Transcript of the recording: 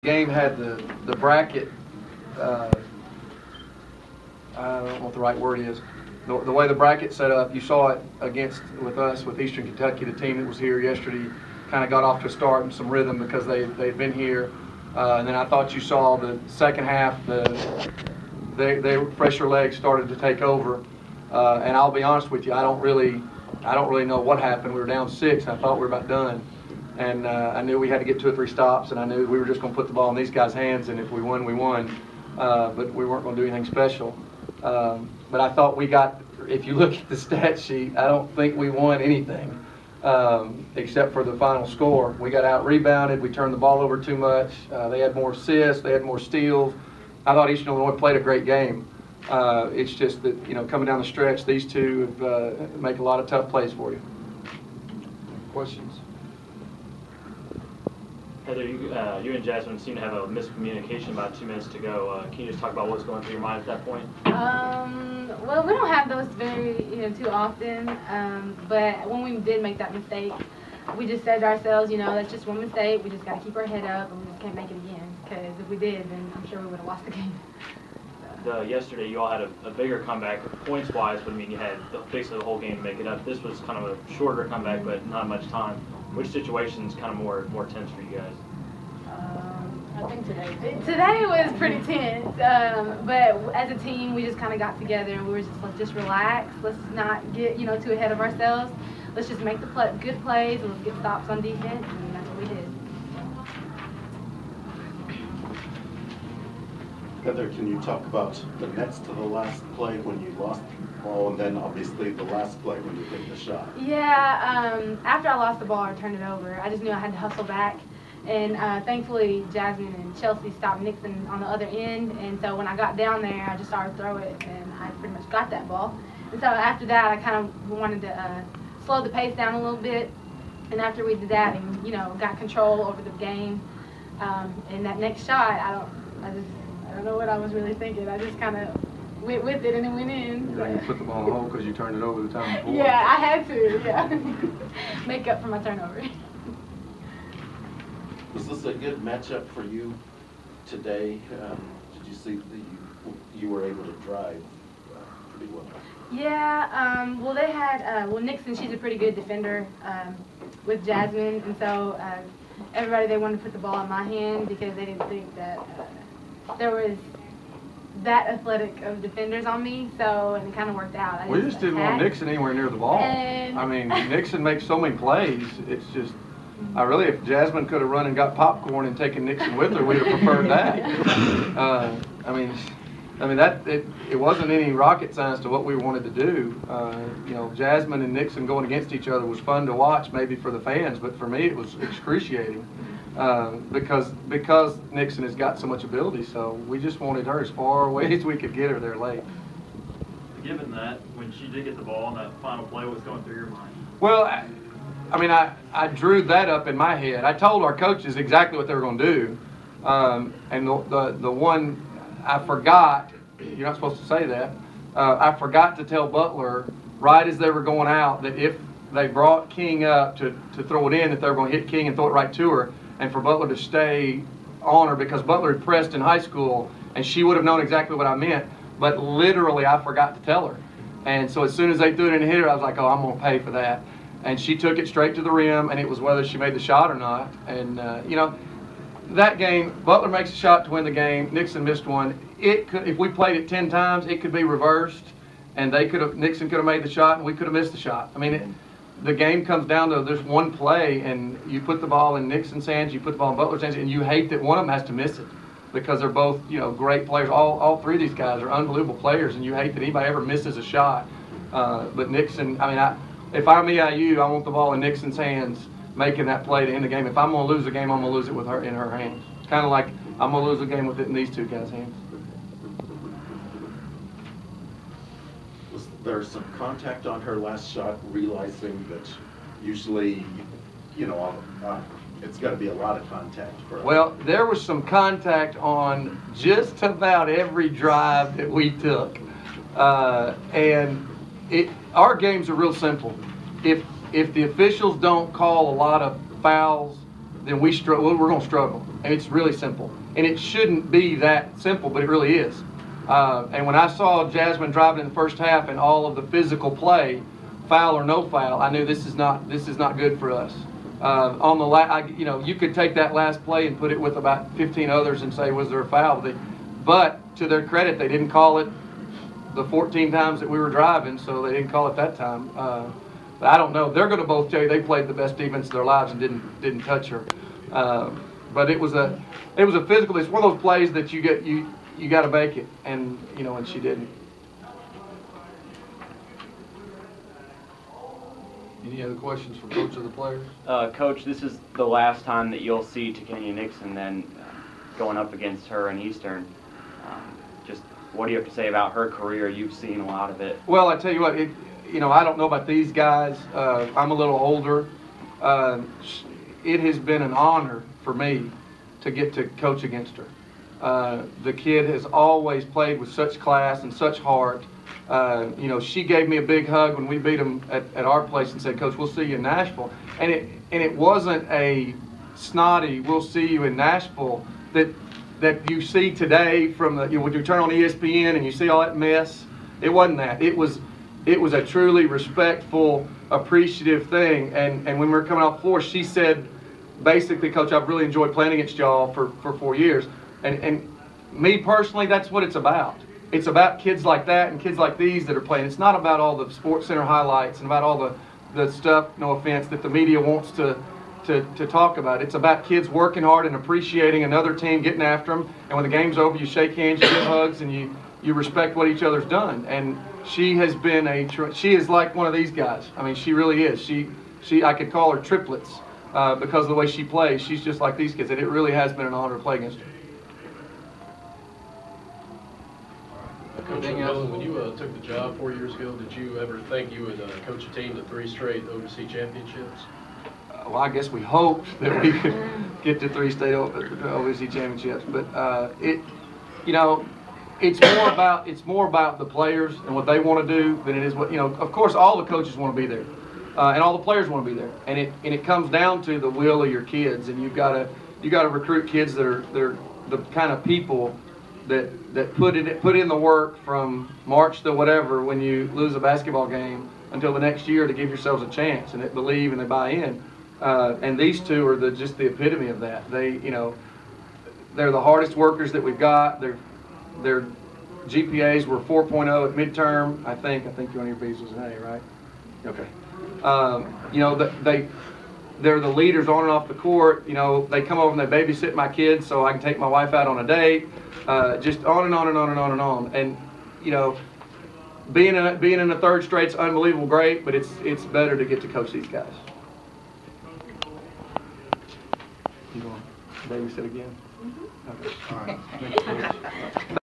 Game had the bracket. I don't know what the right word is. The way the bracket set up, you saw it with us with Eastern Kentucky, the team that was here yesterday, kind of got off to a start and some rhythm because they'd been here. And then I thought you saw the second half, they fresher legs started to take over. And I'll be honest with you, I don't really know what happened. We were down 6, and I thought we were about done. And I knew we had to get 2 or 3 stops, and I knew we were just going to put the ball in these guys' hands, and if we won, we won. But we weren't going to do anything special. But I thought we got, if you look at the stat sheet, I don't think we won anything except for the final score. We got out-rebounded. We turned the ball over too much. They had more assists. They had more steals. I thought Eastern Illinois played a great game. It's just that, coming down the stretch, these two make a lot of tough plays for you. Questions? Heather, you and Jasmine seem to have a miscommunication about 2 minutes to go. Can you just talk about what's going through your mind at that point? Well, we don't have those very, too often. But when we did make that mistake, we just said to ourselves, that's just one mistake. We just got to keep our head up, and we just can't make it again. Because if we did, then I'm sure we would have lost the game. Yesterday, you all had a bigger comeback points-wise, but you had basically the whole game to make it up. This was kind of a shorter comeback, but not much time. Which situation's kind of more tense for you guys? I think today was pretty tense, but as a team, we just kind of got together and we were just like, just relax. Let's not get too ahead of ourselves. Let's just make the good plays and let's get stops on defense, and that's what we did. Heather, can you talk about the next to the last play when you lost the ball, and then obviously the last play when you hit the shot? Yeah, after I lost the ball or turned it over, I just knew I had to hustle back. And thankfully, Jasmine and Chelsea stopped Nixon on the other end. And so when I got down there, I just started to throw it, and I pretty much got that ball. And so after that, I kind of wanted to slow the pace down a little bit. And after we did that and, got control over the game, and that next shot, I don't know what I was really thinking. I just kind of went with it and it went in. You put the ball in the hole because you turned it over the time before. Yeah, I had to, yeah. Make up for my turnover. Was this a good matchup for you today? Did you see that you were able to drive pretty well? Yeah, well they had, Nixon, she's a pretty good defender with Jasmine, and so everybody, they wanted to put the ball in my hand because they didn't think that there was that athletic of defenders on me, and it kind of worked out. We just didn't want Nixon anywhere near the ball. I mean, Nixon makes so many plays. It's just, if Jasmine could have run and got popcorn and taken Nixon with her, we'd have preferred that. It wasn't any rocket science to what we wanted to do. Jasmine and Nixon going against each other was fun to watch, maybe for the fans, but for me it was excruciating. Because Nixon has got so much ability, so we just wanted her as far away as we could get her there late. Given that, when she did get the ball and that final play, was going through your mind? Well, I drew that up in my head. I told our coaches exactly what they were going to do, and the one I forgot, you're not supposed to say that, I forgot to tell Butler right as they were going out that if they brought King up to throw it in, that they were going to hit King and throw it right to her, and for Butler to stay on her, because Butler had pressed in high school, and she would have known exactly what I meant, but literally I forgot to tell her. And so as soon as they threw it in and hit her, I was like, oh, I'm going to pay for that. And she took it straight to the rim, and it was whether she made the shot or not. And, that game, Butler makes a shot to win the game. Nixon missed one. If we played it 10 times, it could be reversed, and Nixon could have made the shot, and we could have missed the shot. The game comes down to there's one play, and you put the ball in Nixon's hands, you put the ball in Butler's hands, and you hate that one of them has to miss it because they're both, great players. All 3 of these guys are unbelievable players, and you hate that anybody ever misses a shot. But Nixon, if I'm EIU, I want the ball in Nixon's hands, making that play to end the game. If I'm going to lose the game, I'm going to lose it with her in her hands. Kind of like I'm going to lose the game with it in these 2 guys' hands. There's some contact on her last shot, realizing that usually, it's got to be a lot of contact for her. Well, there was some contact on just about every drive that we took. And our games are real simple. If the officials don't call a lot of fouls, then we're going to struggle. And it's really simple. And it shouldn't be that simple, but it really is. And when I saw Jasmine driving in the first half and all of the physical play, foul or no foul, I knew this is not good for us. On the you could take that last play and put it with about 15 others and say, was there a foul? But to their credit, they didn't call it the 14 times that we were driving, so they didn't call it that time. But I don't know. They're going to both tell you they played the best defense of their lives and didn't touch her. But it was a physical. It's one of those plays that you got to make it, and and she didn't. Any other questions for Coach of the players? Coach, this is the last time that you'll see Takenia Nixon then going up against her in Eastern. Just what do you have to say about her career? You've seen a lot of it. Well, I tell you what, I don't know about these guys. I'm a little older. It has been an honor for me to get to coach against her. The kid has always played with such class and such heart. She gave me a big hug when we beat them at our place and said, Coach, we'll see you in Nashville. And it wasn't a snotty, we'll see you in Nashville that you see today from when you turn on ESPN and you see all that mess. It wasn't that. It was a truly respectful, appreciative thing. And when we were coming off the floor, she said, basically, Coach, I've really enjoyed playing against y'all for 4 years. And me personally, that's what it's about. It's about kids like that and kids like these that are playing. It's not about all the Sports Center highlights and about all the stuff, no offense, that the media wants to talk about. It's about kids working hard and appreciating another team, getting after them. And when the game's over, you shake hands, you give hugs, and you respect what each other's done. And she has been she is like one of these guys. I mean, she really is. I could call her triplets because of the way she plays. She's just like these kids, and it really has been an honor to play against her. Coach McMillan, when you took the job 4 years ago, did you ever think you would coach a team to 3 straight OVC championships? Well, I guess we hoped that we could get to 3 state OVC championships, but it's more about the players and what they want to do than it is what Of course, all the coaches want to be there, and all the players want to be there, and it comes down to the will of your kids, and you got to recruit kids that are the kind of people that put in the work from March to whatever when you lose a basketball game until the next year to give yourselves a chance, and they believe and they buy in. And these two are just the epitome of that. They're the hardest workers that we've got. Their GPAs were 4.0 at midterm. I think one of your B's was an A, right? Okay. They're the leaders on and off the court. They come over and they babysit my kids so I can take my wife out on a date. Just on and on and on and on and on. And being in a 3rd straight's unbelievable great, but it's better to get to coach these guys. You going to babysit again? Mm-hmm. Okay. All right.